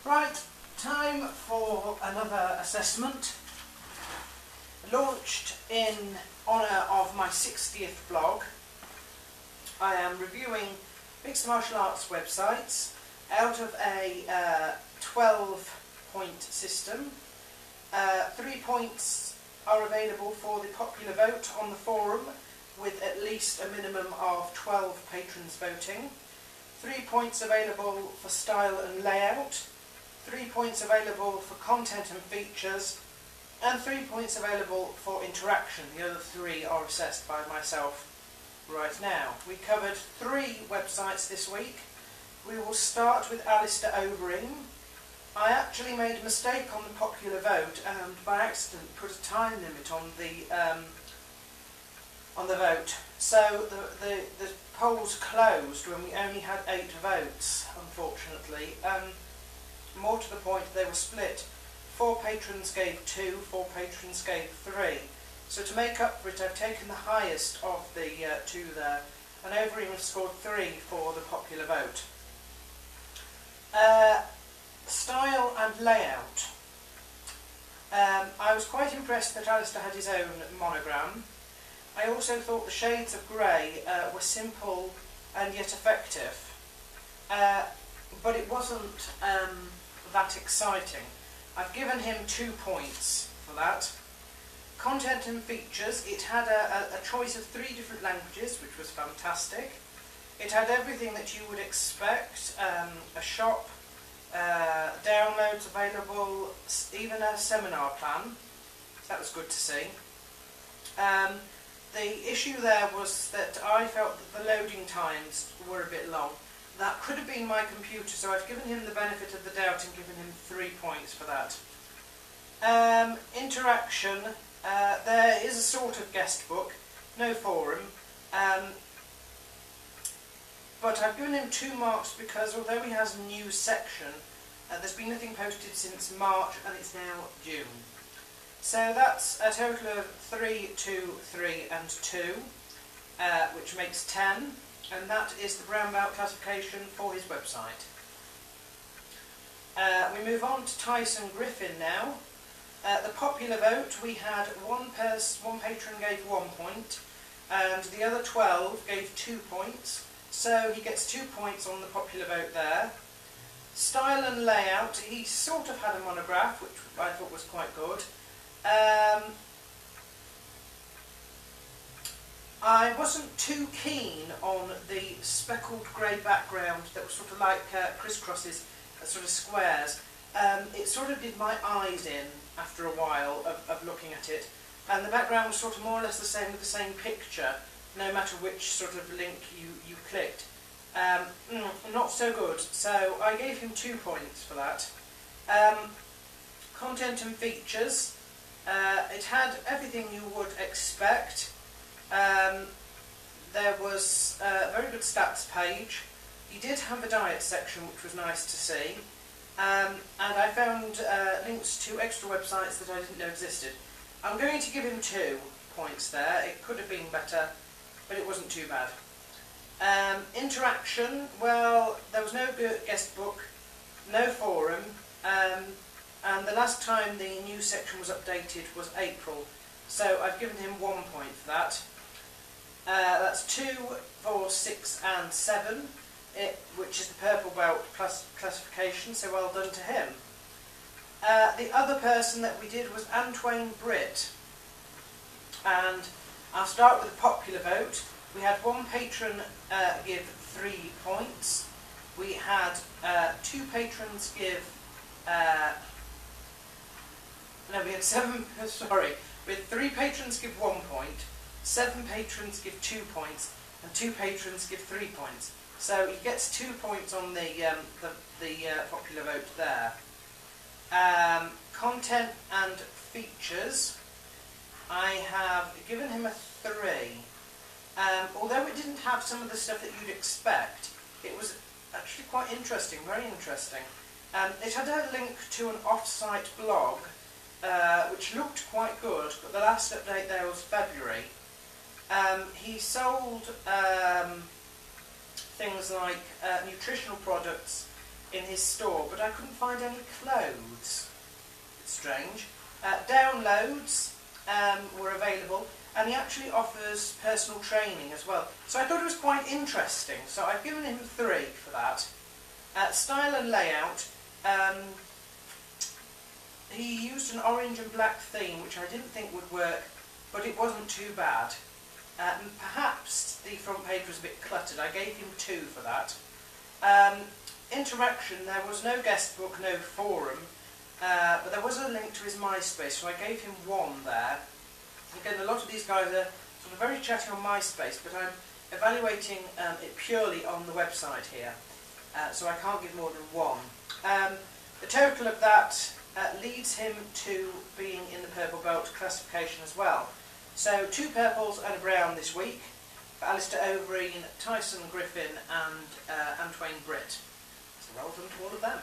Right, time for another assessment. Launched in honour of my 60th blog. I am reviewing mixed martial arts websites out of a 12-point system. 3 points are available for the popular vote on the forum, with at least a minimum of 12 patrons voting. 3 points available for style and layout. 3 points available for content and features, and 3 points available for interaction. The other 3 are assessed by myself right now. We covered 3 websites this week. We will start with Alistair Overeem. I actually made a mistake on the popular vote and by accident put a time limit on the vote. So the polls closed when we only had 8 votes, unfortunately. More to the point, they were split. 4 patrons gave 2, 4 patrons gave 3. So to make up for it, I've taken the highest of the 2 there, and Overeem has scored 3 for the popular vote. Style and layout. I was quite impressed that Alistair had his own monogram. I also thought the shades of grey were simple and yet effective. But it wasn't that exciting. I've given him 2 points for that. Content and features, it had a choice of 3 different languages, which was fantastic. It had everything that you would expect, a shop, downloads available, even a seminar plan. That was good to see. The issue there was that I felt that the loading times were a bit long. That could have been my computer, so I've given him the benefit of the doubt and given him 3 points for that. Interaction, there is a sort of guest book, no forum, but I've given him 2 marks because although he has a new section, there's been nothing posted since March and it's now June. So that's a total of 3, 2, 3 and 2, which makes 10. And that is the brown belt classification for his website. We move on to Tyson Griffin now. The popular vote, we had one patron gave 1 point, and the other 12 gave 2 points. So he gets 2 points on the popular vote there. Style and layout, he sort of had a monograph, which I thought was quite good. I wasn't too keen on the speckled grey background that was sort of like crisscrosses, sort of squares. It sort of did my eyes in after a while of looking at it, and the background was sort of more or less the same with the same picture, no matter which sort of link you clicked. Not so good, so I gave him 2 points for that. Content and features, it had everything you would expect. There was a very good stats page. He did have a diet section, which was nice to see, and I found links to extra websites that I didn't know existed. I'm going to give him 2 points there. It could have been better, but it wasn't too bad. Interaction, well, there was no guest book, no forum, and the last time the news section was updated was April, so I've given him 1 point for that. That's 2, 4, 6 and 7, which is the purple belt plus classification, so well done to him. The other person that we did was Antwain Britt, and I'll start with the popular vote. We had 1 patron give 3 points. We had 2 patrons give... we had 7... sorry. We had 3 patrons give 1 point, 7 patrons give 2 points, and 2 patrons give 3 points. So he gets 2 points on the popular vote there. Content and features, I have given him a 3. Although it didn't have some of the stuff that you'd expect, it was actually quite interesting, very interesting. It had a link to an off-site blog, which looked quite good, but the last update there was February. He sold things like nutritional products in his store, but I couldn't find any clothes. It's strange. Downloads were available, and he actually offers personal training as well. So I thought it was quite interesting, so I've given him 3 for that. Style and layout, he used an orange and black theme, which I didn't think would work, but it wasn't too bad. Perhaps the front page was a bit cluttered. I gave him 2 for that. Interaction, there was no guest book, no forum, but there was a link to his MySpace, so I gave him 1 there. Again, a lot of these guys are sort of very chatty on MySpace, but I'm evaluating it purely on the website here, so I can't give more than 1. The total of that leads him to being in the purple belt classification as well. So 2 purples and a brown this week for Alistair Overeem, Tyson Griffin and Antwain Britt. So well done to all of them.